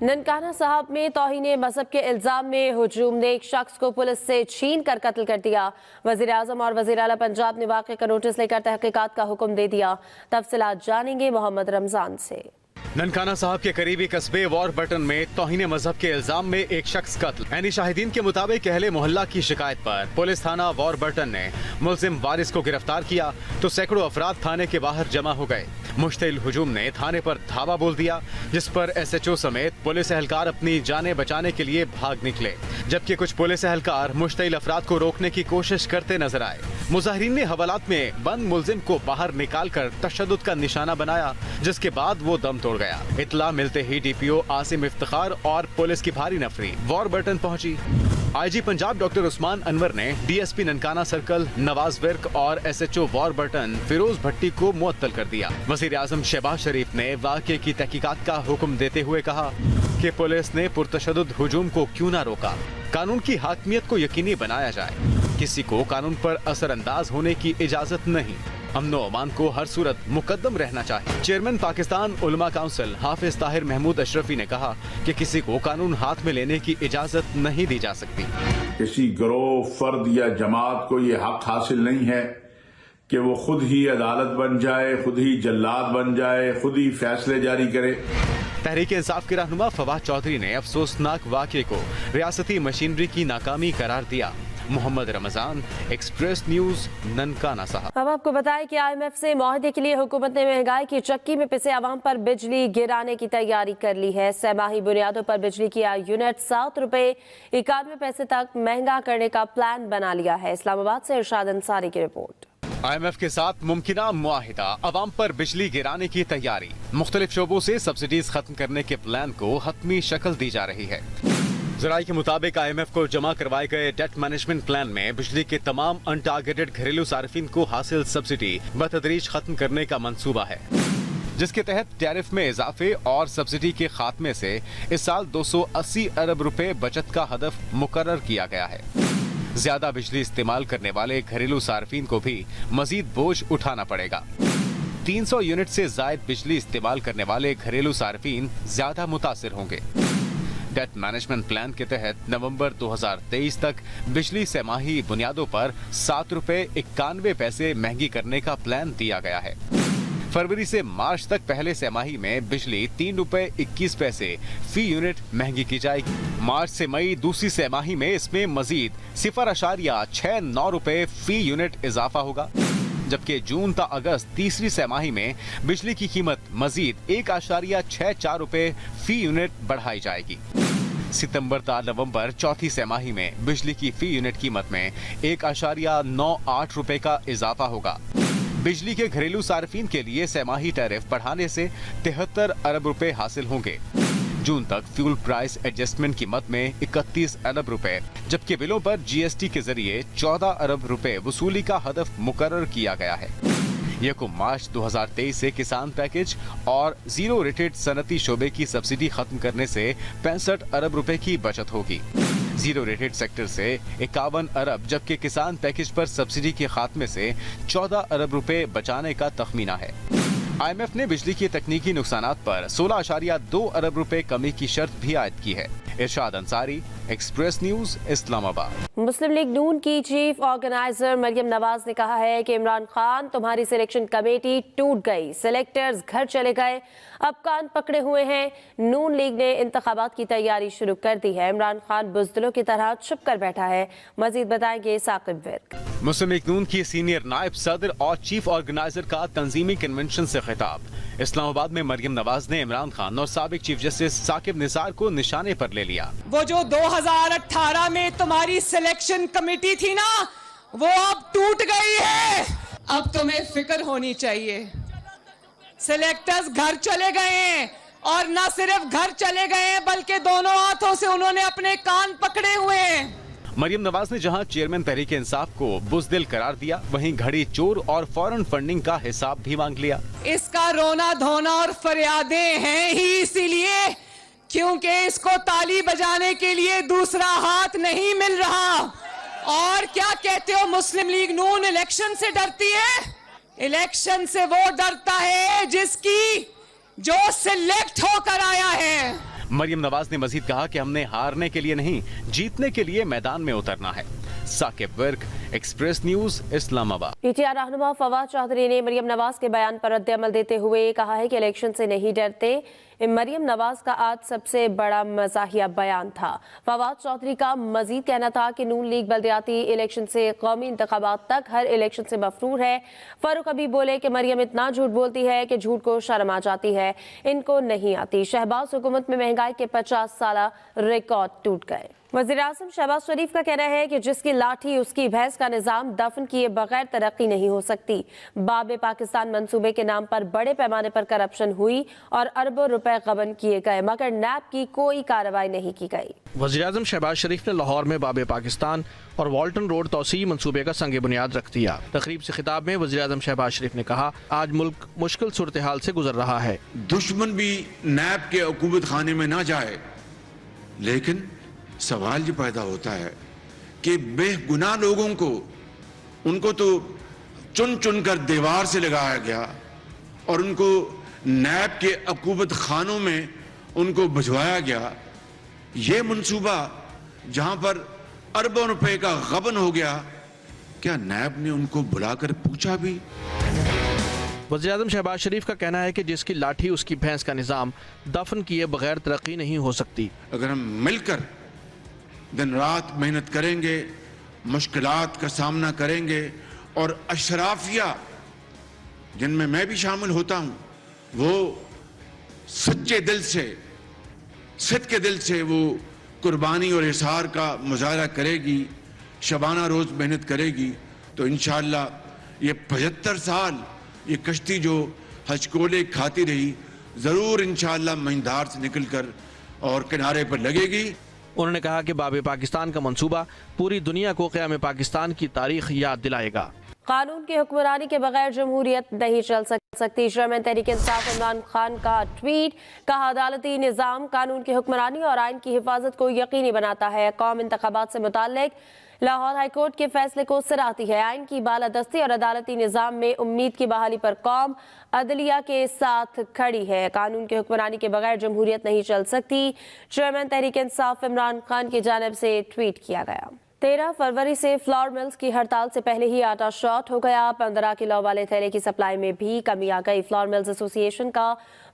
ननकाना साहब में तौहीन मजहब के इल्जाम में हुजूम ने एक शख्स को पुलिस से छीन कर कत्ल कर दिया। वजीर आजम और वजीर आला पंजाब ने वाक़े का नोटिस लेकर तहकीकात का हुक्म दे दिया। तफसीलात जानेंगे मोहम्मद रमजान से। ननकाना साहब के करीबी कस्बे वॉरबटन में तौहीन मजहब के इल्जाम में एक शख्स कत्ल। ऐनी शाहिदीन के मुताबिक अहले मोहल्ला की शिकायत पर पुलिस थाना वॉरबटन ने मुलजिम वारिस को गिरफ्तार किया तो सैकड़ों अफराद थाने के बाहर जमा हो गए। मुश्तिल हुजूम ने थाने पर धावा बोल दिया, जिस पर SHO समेत पुलिस एहलकार अपनी जानें बचाने के लिए भाग निकले, जबकि कुछ पुलिस एहलकार मुश्तिल अफराद को रोकने की कोशिश करते नजर आए। मुजाहिरीन ने हवालात में बंद मुलजिम को बाहर निकाल कर तशद्दुद का निशाना बनाया, जिसके बाद वो दम तोड़ गया। इतला मिलते ही DPO आसिम इफ्तिखार और पुलिस की भारी नफरी वॉरबटन पहुंची। IG पंजाब डॉक्टर उस्मान अनवर ने DSP ननकाना सर्कल नवाज विर्क और SHO वॉरबटन फिरोज भट्टी को मुअत्तल कर दिया। वज़ीर आज़म शहबाज शरीफ ने वाक़े की तहकीकात का हुक्म देते हुए कहा कि पुलिस ने पुरतशद्दुद हुजूम को क्यों ना रोका। कानून की हाकमियत को यकीनी बनाया जाए। किसी को कानून पर असरअंदाज होने की इजाजत नहीं। अमन व अमान को हर सूरत मुकद्दम रहना चाहिए। चेयरमैन पाकिस्तान उलमा काउंसिल हाफिज ताहिर महमूद अशरफी ने कहा कि किसी को कानून हाथ में लेने की इजाजत नहीं दी जा सकती। किसी गिरोह, फर्द या जमात को ये हक हासिल नहीं है कि वो खुद ही अदालत बन जाए, खुद ही जल्लाद बन जाए, खुद ही फैसले जारी करे। तहरीक इंसाफ के रहनुमा फवाद चौधरी ने अफसोसनाक वाक़े को रियासती मशीनरी की नाकामी करार दिया। मोहम्मद रमजान, एक्सप्रेस न्यूज, ननकाना साहब। अब आपको बताएं कि IMF से मुआहदे के लिए हुकूमत ने महंगाई की चक्की में पिसे आवाम पर बिजली गिराने की तैयारी कर ली है। सहमाही बुनियादों पर बिजली की यूनिट 7 रुपए 91 पैसे तक महंगा करने का प्लान बना लिया है। इस्लामाबाद से इरशाद अंसारी की रिपोर्ट। IMF के साथ मुमकिना मुआहिदा, अवाम पर बिजली गिराने की तैयारी, मुख्तलिफ शोबों से सब्सिडीज खत्म करने के प्लान को हतमी शक्ल दी जा रही है। ज़राए के मुताबिक IMF को जमा करवाए गए डेट मैनेजमेंट प्लान में बिजली के तमाम अनटारगेटेड घरेलू सार्फिन को हासिल सब्सिडी बतदरीज खत्म करने का मंसूबा है, जिसके तहत टैरिफ में इजाफे और सब्सिडी के खात्मे से इस साल 280 अरब रुपए बचत का हदफ मुकर्रर किया गया है। ज्यादा बिजली इस्तेमाल करने वाले घरेलू सार्फिन को भी मजीद बोझ उठाना पड़ेगा। 300 यूनिट से जायद बिजली इस्तेमाल करने वाले घरेलू सार्फिन ज्यादा मुतासिर होंगे। डेट मैनेजमेंट प्लान के तहत नवंबर 2023 तक बिजली सहमाही बुनियादों पर 7 रुपए 91 पैसे महंगी करने का प्लान दिया गया है। फरवरी से मार्च तक पहले सहमाही में बिजली 3 रुपए 21 पैसे फी यूनिट महंगी की जाएगी। मार्च से मई दूसरी सहमाही में इसमें मजीद 0.69 रुपए फी यूनिट इजाफा होगा, जबकि जून ता अगस्त तीसरी सहमाही में बिजली की कीमत मजीद 1.64 रुपए फी यूनिट बढ़ाई जाएगी। सितंबर ता नवंबर चौथी सहमाही में बिजली की फी यूनिट कीमत में 1.98 रुपए का इजाफा होगा। बिजली के घरेलू सार्फिन के लिए सहमाही टैरिफ बढ़ाने से 73 अरब रुपए हासिल होंगे। जून तक फ्यूल प्राइस एडजस्टमेंट की मद में 31 अरब रुपए, जबकि बिलों पर GST के जरिए 14 अरब रुपए वसूली का हदफ मुकर्रर किया गया है। यकम मार्च 2023 से किसान पैकेज और जीरो रेटेड सनती शोबे की सब्सिडी खत्म करने से 65 अरब रुपए की बचत होगी। जीरो रेटेड सेक्टर से 51 अरब, जबकि किसान पैकेज पर सब्सिडी के खात्मे से 14 अरब रुपए बचाने का तखमीना है। IMF ने बिजली के तकनीकी नुकसानात पर 16.2 अरब रुपए कमी की शर्त भी आयद की है। इरशाद अंसारी, एक्सप्रेस न्यूज, इस्लामाबाद। मुस्लिम लीग नून की चीफ ऑर्गेनाइजर मरियम नवाज ने कहा है कि इमरान खान तुम्हारी सिलेक्शन कमेटी टूट गई, सिलेक्टर्स घर चले गए, अब कान पकड़े हुए हैं। नून लीग ने इंतखाबात की तैयारी शुरू कर दी है। इमरान खान बुज़दिलों की तरह छुप कर बैठा है। मजीद बताएंगे साकिब विर्क। मुस्लिम लीग नून की सीनियर नायब सदर और चीफ ऑर्गेनाइजर का तंजीमी कन्वेंशन से खिताब। इस्लामाबाद में मरियम नवाज ने इमरान खान और साबिक चीफ जस्टिस साकिब निसार को निशाने पर ले लिया। वो जो 2018 में तुम्हारी सिलेक्शन कमेटी थी ना, वो अब टूट गई है। अब तुम्हें फिक्र होनी चाहिए। सिलेक्टर्स घर चले गए हैं, और न सिर्फ घर चले गए हैं बल्कि दोनों हाथों से उन्होंने अपने कान पकड़े हुए हैं। मरियम नवाज ने जहां चेयरमैन तहरीक इंसाफ को बुज़दिल करार दिया, वहीं घड़ी चोर और फौरन फंडिंग का हिसाब भी मांग लिया। इसका रोना धोना और फरियादें हैं ही इसीलिए क्योंकि इसको ताली बजाने के लिए दूसरा हाथ नहीं मिल रहा। और क्या कहते हो, मुस्लिम लीग नून इलेक्शन से डरती है? इलेक्शन से वो डरता है जिसकी जो सिलेक्ट होकर आया है। मरियम नवाज ने मजीद कहा कि हमने हारने के लिए नहीं, जीतने के लिए मैदान में उतरना है। Saqib Virk, Express News, Islamabad. PTI रहनुमा फवाद चौधरी ने मरियम नवाज के बयान पर रद्द-ए-अमल देते हुए कहा है कि इलेक्शन से नहीं डरते। मरियम नवाज का आज सबसे बड़ा मज़ाहिया बयान था। फवाद चौधरी का मजीद कहना था कि नून लीग बल्दियाती इलेक्शन से कौमी इंतखाबात तक हर इलेक्शन से मफरूर है। फारूक हबीब बोले कि मरियम इतना झूठ बोलती है कि झूठ को शर्म आ जाती है, इनको नहीं आती। शहबाज हुकूमत में महंगाई के 50 साला रिकॉर्ड टूट गए। वज़ीर-ए-आज़म शहबाज शरीफ का कहना है कि जिसकी लाठी उसकी भैंस का निज़ाम दफन किए बगैर तरक्की नहीं हो सकती। बाब पाकिस्तान मंसूबे के नाम पर बड़े पैमाने पर करप्शन हुई और अरबों रुपए गबन किए गए, मगर नैब की कोई कार्रवाई नहीं की गई। वज़ीर-ए-आज़म शहबाज शरीफ ने लाहौर में बाब पाकिस्तान और वाल्टन रोड तोसी मंसूबे का संग बुनियाद रख दिया। तकरीब से खिताब में वज़ीर-ए-आज़म शहबाज शरीफ ने कहा, आज मुल्क मुश्किल सूरत हाल से गुजर रहा है। दुश्मन भी नैब के हुकूमत खाने में ना जाए, लेकिन सवाल ये पैदा होता है कि बेगुनाह लोगों को उनको तो चुन चुन कर दीवार से लगाया गया और उनको नैब के हुकूमत खानों में उनको भिजवाया गया। ये मंसूबा जहां पर अरबों रुपए का गबन हो गया, क्या नैब ने उनको बुलाकर पूछा भी? वज़ीर-ए-आज़म शहबाज शरीफ का कहना है कि जिसकी लाठी उसकी भैंस का निज़ाम दफन किए बगैर तरक्की नहीं हो सकती। अगर हम मिलकर दिन रात मेहनत करेंगे, मुश्किलात का सामना करेंगे और अशराफिया जिनमें मैं भी शामिल होता हूं, वो सच्चे दिल से, सिद्क़ के दिल से वो कुर्बानी और इज़हार का मुजाहरा करेगी, शबाना रोज मेहनत करेगी, तो इंशाअल्लाह ये 75 साल ये कश्ती जो हजकोले खाती रही, जरूर इंशाअल्लाह महींधार से निकलकर और किनारे पर लगेगी। उन्होंने कहा कि बाब पाकिस्तान का मंसूबा पूरी दुनिया को क़याम पाकिस्तान की तारीख याद दिलाएगा। कानून की हुक्मरानी के बगैर जमहूरियत नहीं चल सकती। चेयरमैन तहरीक इंसाफ इमरान खान का ट्वीट, कहा अदालती निज़ाम कानून की हुक्मरानी और आइन की हिफाजत को यकीनी बनाता है। कौम इंतखाबात से मुताल्लिक लाहौर हाई कोर्ट के फैसले को सराहती है। आइन की बालादस्ती और अदालती निज़ाम में उम्मीद की बहाली पर कौम अदलिया के साथ खड़ी है। कानून की हुक्मरानी के बगैर जमहूरियत नहीं चल सकती। चेयरमैन तहरीक इंसाफ इमरान खान की जानिब से ट्वीट किया गया। 13 फरवरी से फ्लोर मिल्स की हड़ताल से पहले ही आटा शॉर्ट हो गया। 15 किलो वाले थैले की सप्लाई में भी कमी आ गई। फ्लोर मिल्स एसोसिएशन का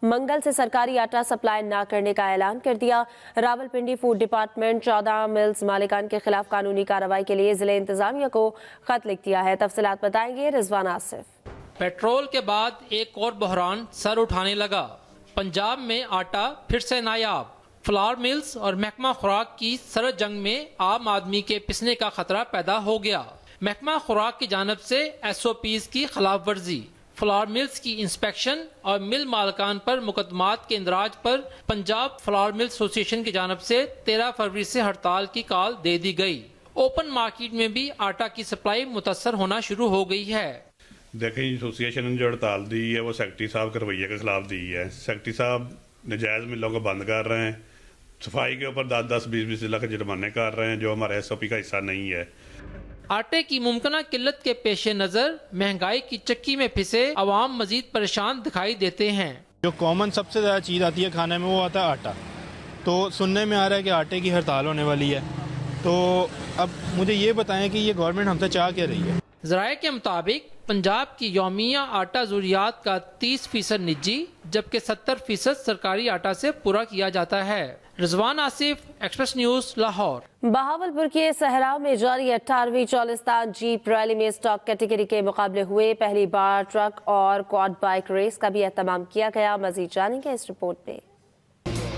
मंगल से सरकारी आटा सप्लाई न करने का ऐलान कर दिया। रावलपिंडी फूड डिपार्टमेंट 14 मिल्स मालिकान के खिलाफ कानूनी कार्रवाई के लिए जिले इंतजामिया को खत लिख दिया है। तफसीलात बताएंगे रिजवान आसिफ। पेट्रोल के बाद एक और बहरान सर उठाने लगा। पंजाब में आटा फिर से नायाब। फ्लावर मिल्स और महकमा खुराक की सरद जंग में आम आदमी के पिसने का खतरा पैदा हो गया। महकमा खुराक की जानब से SOPs की खिलाफ वर्जी, फ्लावर मिल्स की इंस्पेक्शन और मिल मालकान पर मुकदमात के इंदराज पर पंजाब फ्लावर मिल्स एसोसिएशन की जानब से 13 फरवरी से हड़ताल की कॉल दे दी गई। ओपन मार्केट में भी आटा की सप्लाई मुतासर होना शुरू हो गई है। देखें, एसोसिएशन ने जो हड़ताल दी है वो सेक्रेटरी साहब के रवैये के खिलाफ दी है। सेक्रेटरी साहब नजायज़ मिलों को बंद कर रहे हैं, सफाई के ऊपर 10-10, 20-20 लाख जुर्माने कर रहे हैं जो हमारे SOP का हिस्सा नहीं है। आटे की मुमकिना किल्लत के पेश नज़र महंगाई की चक्की में फिसे अवाम मजीद परेशान दिखाई देते हैं। जो कॉमन सबसे ज़्यादा चीज़ आती है खाने में वो आता है आटा। तो सुनने में आ रहा है कि आटे की हड़ताल होने वाली है, तो अब मुझे ये बताएं कि ये गवर्नमेंट हमसे चाह क्या रही है। ज़राए के मुताबिक पंजाब की यौमिया आटा ज़रूरियात का 30% निजी जबकि 70% सरकारी आटा से पूरा किया जाता है। Rizwan Asif, Express News, Lahore. बहावलपुर के सहरा में जारी 18वीं चौलिस्तान जीप रैली में स्टॉक कैटेगरी के मुकाबले हुए। पहली बार ट्रक और क्वाड बाइक रेस का भी एहतमाम किया गया। मजीद जानेंगे इस रिपोर्ट में।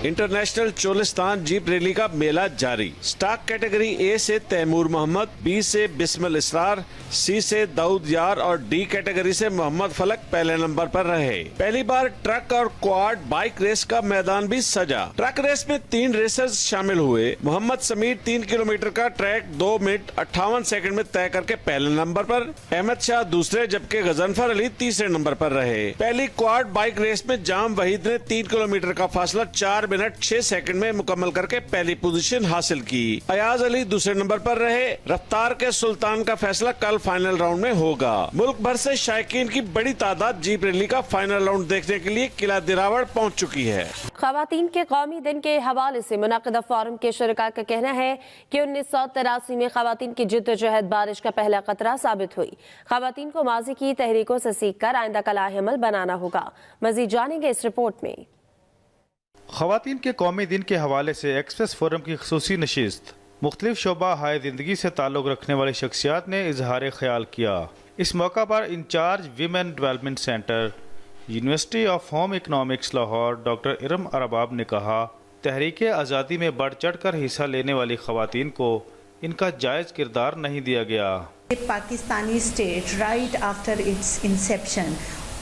इंटरनेशनल चोलिस्तान जीप रैली का मेला जारी। स्टॉक कैटेगरी ए से तैमूर मोहम्मद, बी से बिस्मिल इसरार, सी से दाऊद यार और डी कैटेगरी से मोहम्मद फलक पहले नंबर पर रहे। पहली बार ट्रक और क्वाड बाइक रेस का मैदान भी सजा। ट्रक रेस में 3 रेसर्स शामिल हुए। मोहम्मद समीर 3 किलोमीटर का ट्रैक 2 मिनट 58 सेकंड में तय करके पहले नंबर पर, अहमद शाह दूसरे जबकि गजनफर अली तीसरे नंबर पर रहे। पहली क्वाड बाइक रेस में जाम वहीद ने 3 किलोमीटर का फासला 4 منٹ 6 سیکنڈ میں مکمل کر کے پہلی پوزیشن حاصل کی۔ ایاز علی دوسرے نمبر پر رہے۔ رفتار کے سلطان کا فیصلہ کل فائنل راؤنڈ میں ہوگا۔ ملک بھر سے شائقین کی بڑی تعداد جیپ ریلی کا فائنل راؤنڈ دیکھنے کے لیے قلعہ دراوڑ پہنچ چکی ہے۔ خواتین کے قومی دن کے حوالے سے منعقدہ فورم کے شرکاء کا کہنا ہے کہ 1983 میں خواتین کی جدوجہد بارش کا پہلا قطرہ ثابت ہوئی۔ خواتین کو ماضی کی تحریکوں سے سیکھ کر آئندہ کا لاہ عمل بنانا ہوگا۔ مزید جانیں گے اس رپورٹ میں۔ خواتین کے قومی دن کے حوالے سے ایکسپریس فورم کی خصوصی نشست، مختلف شعبہ ہائے زندگی سے تعلق رکھنے والی شخصیات نے اظہار خیال کیا۔ اس موقع پر incharge women development centre university of home economics Lahore doctor Iram Arbab نے کہا، تحریک آزادی میں بڑھ چڑھ کر حصہ لینے والی خواتین کو ان کا جائز کردار نہیں دیا گیا۔ Pakistani state right after its inception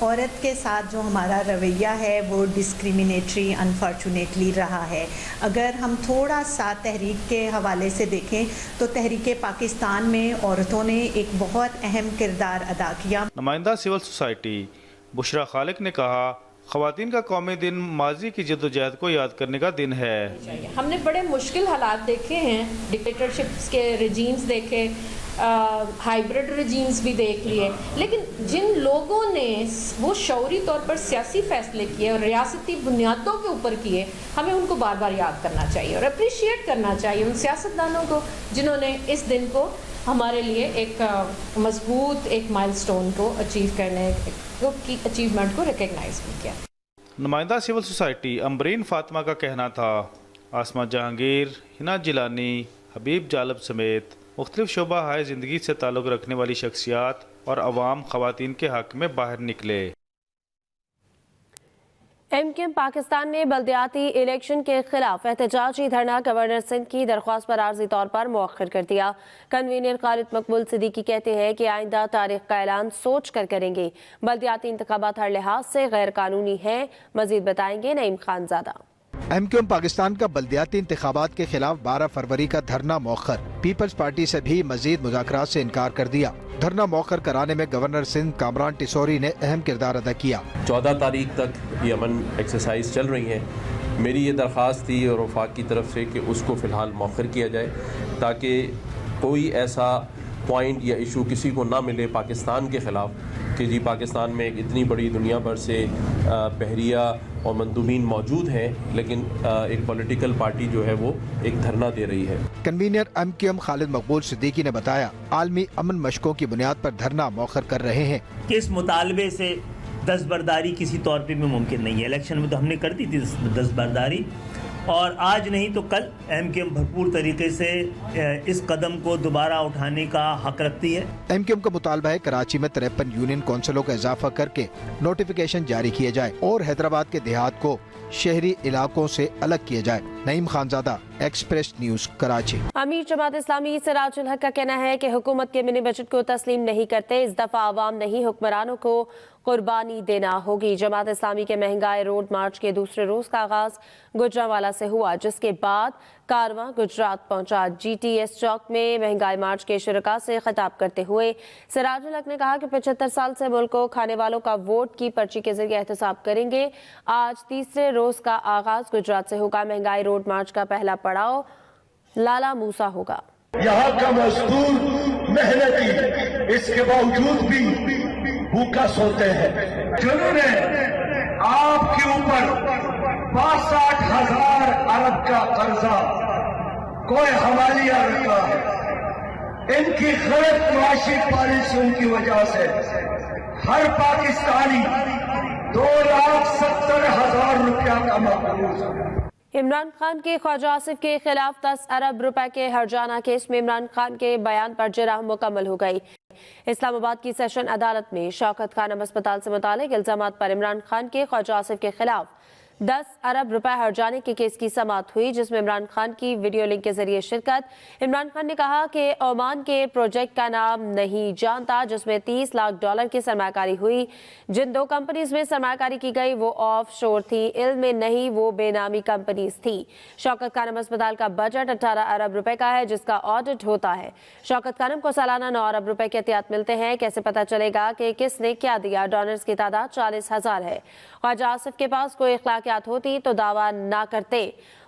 عورت کے ساتھ جو ہمارا رویہ ہے وہ ڈسکریمنیٹری انفارچونیٹلی رہا ہے۔ اگر ہم تھوڑا سا تحریک کے حوالے سے دیکھیں تو تحریک پاکستان میں عورتوں نے ایک بہت اہم کردار ادا کیا۔ نمائندہ سول سوسائٹی بشرا خالق نے کہا، خواتین کا قومی دن ماضی کی جدوجہد کو یاد کرنے کا دن ہے۔ ہم نے بڑے مشکل حالات دیکھے ہیں، ڈکٹیٹرشپس کے رجیمز دیکھے، ہائیبرڈ رجیمز بھی دیکھ لیے، لیکن جن لوگوں نے وہ شعوری طور پر سیاسی فیصلے کیے اور ریاستی بنیادوں کے اوپر کیے، ہمیں ان کو بار بار یاد کرنا چاہیے اور اپریشیٹ کرنا چاہیے ان سیاستدانوں کو جنہوں نے اس دن کو ہمارے لیے ایک مضبوط ایک مائل سٹون کو اچیو کرنے کی اچیومنٹ کو ریکگنائز بھی کیا۔ نمائندہ سول سوسائٹی امبرین فاطمہ کا کہنا تھا، آسمہ جہانگیر، ہنا جیلانی، حبیب جالب سمیت مختلف شعبہ ہائے زندگی سے تعلق رکھنے والی شخصیات اور عوام خواتین کے حق میں باہر نکلے۔ ایم کیو ایم پاکستان نے بلدیاتی الیکشن کے خلاف احتجاجی دھرنا گورنر سندھ کی درخواست پر عارضی طور پر مؤخر کر دیا۔ کنوینر خالد مقبول صدیقی کہتے ہیں کہ آئندہ تاریخ کا اعلان سوچ کر کریں گے۔ بلدیاتی انتخابات ہر لحاظ سے غیر قانونی ہیں، مزید بتائیں گے Naeem Khanzada. M Q M Pakistan کا بلدیاتی انتخابات کے خلاف 12 فروری کا دھرنا مؤخر، پیپلز پارٹی سے بھی مزید مذاکرات سے انکار کر دیا۔ دھرنا مؤخر کرانے میں گورنر سندھ کامران ٹیسوری نے اہم کردار ادا کیا۔ 14 تاریخ تک یہ امن ایکسرسائز چل رہی ہیں۔ میری یہ درخواست تھی اور وفاق کی طرف سے کہ اس کو فی الحال مؤخر کیا جائے تاکہ کوئی ایسا پوائنٹ یا ایشو کسی کو نہ ملے پاکستان کے خلاف کہ جی پاکستان میں ایک اتنی بڑی دنیا بھر سے بحریہ اور مندوبین موجود ہیں لیکن ایک پولیٹیکل پارٹی جو ہے وہ ایک دھرنا دے رہی ہے۔ کنوینر ایم کیو ایم خالد مقبول صدیقی نے بتایا، عالمی امن مشقوں کی بنیاد پر دھرنا مؤخر کر رہے ہیں کہ اس مطالبے سے دستبرداری کسی طور پہ بھی ممکن نہیں ہے۔ الیکشن میں تو ہم نے کر دی تھی دستبرداری، اور آج نہیں تو کل ایم کیو ایم بھرپور طریقے سے اس قدم کو دوبارہ اٹھانے کا حق رکھتی ہے۔ ایم کیو ایم کا مطالبہ ہے کراچی میں 53 یونین کونسلوں کا اضافہ کر کے نوٹیفیکیشن جاری کیے جائے اور حیدرآباد کے دیہات کو شہری علاقوں سے الگ کیا جائے۔ نعیم خانزادہ، ایکسپریس نیوز، کراچی۔ امیر جماعت اسلامی سراج الحق کا کہنا ہے کہ حکومت کے منی بجٹ کو تسلیم نہیں کرتے، اس دفعہ عوام نہیں حکمرانوں کو قربانی دینا ہوگی۔ جماعت اسلامی کے مہنگائی روڈ مارچ کے دوسرے روز کا آغاز گجرانوالہ سے ہوا، جس کے بعد کارواں گجرات پہنچا۔ جی ٹی ایس چوک میں مہنگائی مارچ کے شرکاء سے خطاب کرتے ہوئے سراج الحق نے کہا کہ 75 سال سے ملک کو کھانے والوں کا ووٹ کی پرچی کے ذریعے احتساب کریں گے۔ آج تیسرے روز کا آغاز گجرات سے ہوگا۔ مہنگائی روڈ مارچ کا پہلا پڑاؤ لالا موسا ہوگا۔ یہاں کا مزدور محنتی اس کے باوجود بھی بھوکا سوتے ہیں، جنہوں نے آپ کے اوپر 62,000 ارب کا قرضہ کوئی حوالیہ رکھا ہے، ان کی غلط معاشی پالیسیوں کی وجہ سے ہر پاکستانی 2,70,000 روپیہ کا مقروض ہے۔ عمران خان کے خواجہ آصف کے خلاف 10 ارب روپے کے ہرجانہ کیس میں عمران خان کے بیان پر جرح مکمل ہو گئی۔ اسلام آباد کی سیشن عدالت میں شوکت خانم اسپتال سے متعلق الزامات پر عمران خان کے خواجہ آصف کے خلاف 10 ارب روپے ہرجانے کے کیس کی سماعت ہوئی، جس میں عمران خان کی ویڈیو لنک کے ذریعے شرکت۔ عمران خان نے کہا کہ عمان کے پروجیکٹ کا نام نہیں جانتا جس میں $30 لاکھ کی سرمایہ کاری ہوئی۔ جن 2 کمپنیز میں سرمایہ کاری کی گئی وہ آف شور تھی، علم میں نہیں وہ بے نامی کمپنیز تھی۔ شوکت خانم اسپتال کا بجٹ 18 ارب روپے کا ہے جس کا آڈٹ ہوتا ہے۔ شوکت خانم کو سالانہ 9 ارب روپے کے احتیاط ملتے ہیں۔ کیسے پتہ چلے گا کہ کس نے کیا دیا؟ ڈونرز کی تعداد 40,000 ہے۔ خواجہ آصف کے پاس کوئی اخلاق वाकयात होती तो दावा ना करते।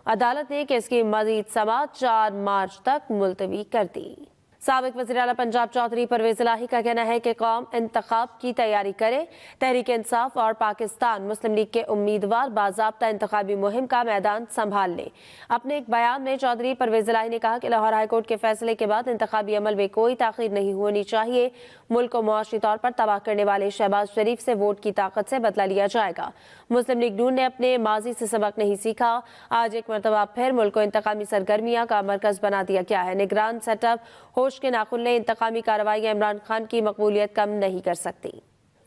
अदालत ने केस की मजीद समाअत 4 मार्च तक मुलतवी कर दी। साबिक वज़ीर आला पंजाब चौधरी परवेज़ इलाही का कहना है कि कौम इंतखाब की तैयारी करे। तहरीक इंसाफ और पाकिस्तान मुस्लिम लीग के उम्मीदवार बाज़ाब्ता इंतखाबी मुहिम का मैदान संभाल लें। अपने एक बयान में चौधरी परवेज़ इलाही ने कहा कि लाहौर हाई कोर्ट के फैसले के बाद इंतखाबी अमल में कोई ताख़ीर नहीं होनी चाहिए। मुल्क को मुआशी तौर पर तबाह करने वाले शहबाज शरीफ से वोट की ताकत से बदला लिया जाएगा। मुस्लिम लीग नून ने अपने माजी से सबक नहीं सीखा। आज एक मरतबा फिर मुल्क को इंतकामी सरगर्मियां का मरकज बना दिया गया है। निगरान सेटअप होश के नाखुन ने इंतकामी कार्रवाइयां इमरान खान की मकबूलियत कम नहीं कर सकती।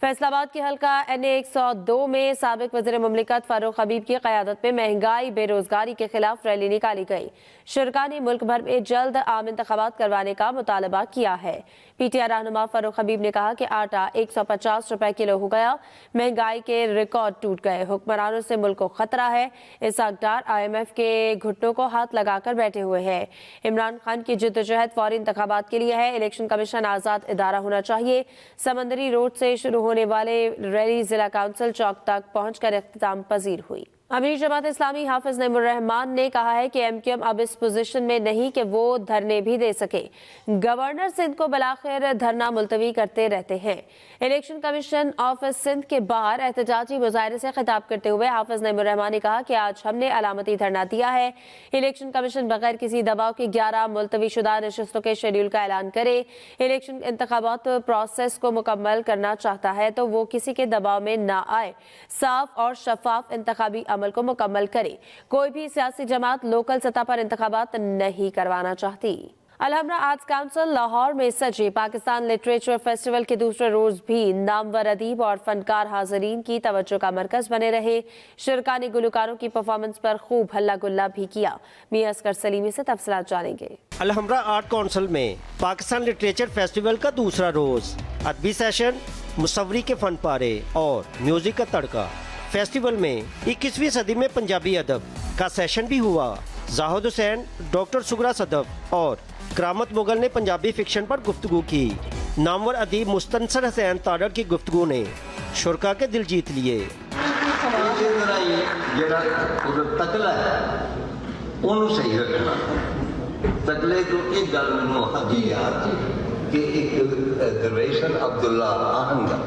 फैसलाबाद के हल्का NA 102 में साबिक वज़ीर मुमलिकत फारूक हबीब की क़यादत में महंगाई बेरोजगारी के खिलाफ रैली निकाली गई। शुरका ने मुल्क भर में जल्द आम इंतखाबात करवाने का मुतालबा किया है। PTI रहनुमा फारूक हबीब ने कहा कि आटा 150 रुपए किलो हो गया, महंगाई के रिकॉर्ड टूट गए, हुक्मरानों से मुल्क को खतरा है। इसहाक डार IMF के घुटनों को हाथ लगाकर बैठे हुए हैं। इमरान खान की जिद्दोजहद फौरी इंतखाबात के लिए है। इलेक्शन कमीशन आज़ाद इदारा होना चाहिए। समंदरी रोड से शुरू होने वाले रैली जिला काउंसिल चौक तक पहुंचकर इख्तिताम पजीर हुई। अमीर जमात इस्लामी हाफिज नईमुर रहमान ने कहा है कि MQM अब इस पोजीशन में नहीं कि वो धरने भी दे सके। गवर्नर सिंध को बिलाखिर धरना मुलतवी करते रहते हैं। इलेक्शन कमीशन ऑफिस सिंध के बाहर एहतजाजी मुजाहरे से खिताब करते हुए हाफिज नईमुर रहमान ने कहा कि आज हमने अलामती धरना दिया है। इलेक्शन कमीशन बगैर किसी दबाव के 11 मुलतवी शुदा नशस्तों के शेड्यूल का ऐलान करे। इलेक्शन इंतखाबात प्रोसेस को मुकम्मल करना चाहता है तो वो किसी के दबाव में ना आए, साफ और शफाफ इंतखाबी अमल को मुकम्मल करे। कोई भी सियासी जमात लोकल सतह पर इंतखाबात नहीं करवाना चाहती। अलहमरा आर्ट्स काउंसिल लाहौर में सजे पाकिस्तान लिटरेचर फेस्टिवल के दूसरे रोज भी नामवर अदीब और फनकार हाजरीन की तवज्जो का मरकज बने रहे। शुरका ने गुलकारों की परफॉर्मेंस पर खूब हल्ला गुल्ला भी किया। मियां असगर सलीमी से तफसीलात जानेंगे। अलहमरा आर्ट काउंसिल में पाकिस्तान लिटरेचर फेस्टिवल का दूसरा रोज, अदबी सेशन, मुसव्वरी के फन पारे और म्यूजिक का तड़का। फेस्टिवल में 21वीं सदी में पंजाबी अदब का सेशन भी हुआ। जाहिद हुसैन, डॉक्टर सुगरा सदफ और करामत मुगल ने पंजाबी फिक्शन पर गुफ्तगू की। नामवर अदीब मुस्तनसर हुसैन तारड़ की गुफ्तगू ने शुरका के दिल जीत लिए। सही रखना तकले तो एक गल मैनूं अभी याद कि एक दरवेशन अब्दुल्ला आहंगा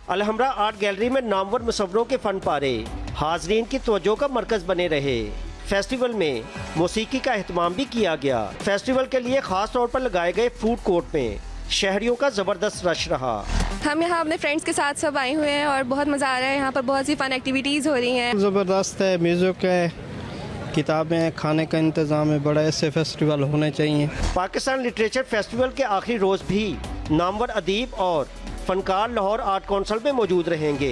अलहमरा आर्ट गैलरी में नामवर मुसव्वरों के फन पारे हाजरीन की तवज्जो का मरकज बने रहे। फेस्टिवल में मौसीकी का एहतमाम भी किया गया। फेस्टिवल के लिए खास तौर पर लगाए गए फूड कोर्ट में शहरियों का जबरदस्त रश रहा। हम यहाँ अपने फ्रेंड्स के साथ सब आए हुए हैं और बहुत मज़ा आ रहा है। यहाँ पर बहुत सी फन एक्टिविटीज़ हो रही हैं। ज़बरदस्त है, म्यूज़िक है, किताबें, खाने का इंतज़ाम है। बड़ा ऐसे फेस्टिवल होने चाहिए। पाकिस्तान लिटरेचर फेस्टिवल के आखिरी रोज़ भी नामवर अदीब और फनकार लाहौर आर्ट काउंसिल में मौजूद रहेंगे।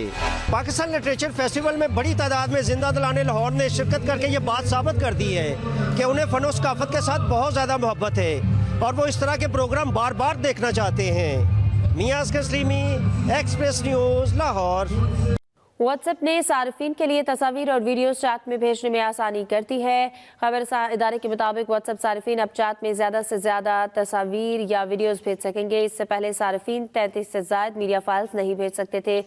पाकिस्तान लिटरेचर फेस्टिवल में बड़ी तादाद में जिंदा दिलाने लाहौर ने शिरकत करके ये बात साबित कर दी है कि उन्हें फ़न और सकाफत के साथ बहुत ज़्यादा मोहब्बत है और वो इस तरह के प्रोग्राम बार बार देखना चाहते हैं। Mian Asghar Salimi, Express News, Lahore. WhatsApp ने सार्फिन के लिए तस्वीर और वीडियो चैट में भेजने में आसानी करती है। खबर इदारे के मुताबिक व्हाट्सएप सार्फिन अब चैट में ज़्यादा से ज़्यादा तस्वीर या वीडियोस भेज सकेंगे। इससे पहले सार्फिन 33 से ज़ायद मीडिया फाइल्स नहीं भेज सकते थे।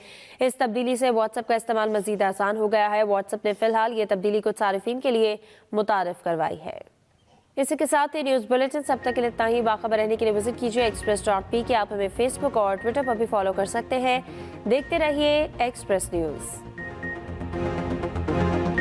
इस तब्दीली से व्हाट्सएप का इस्तेमाल मज़ीद आसान हो गया है। व्हाट्सएप ने फ़िलहाल ये तब्दीली कुछ सार्फिन के लिए मुतारिफ करवाई है। इसी के साथ ही न्यूज़ बुलेटिन सब तक के लिए इतना ही। बाखबर रहने के लिए विजिट कीजिए express.p के। आप हमें फेसबुक और ट्विटर पर भी फॉलो कर सकते हैं। देखते रहिए एक्सप्रेस न्यूज़।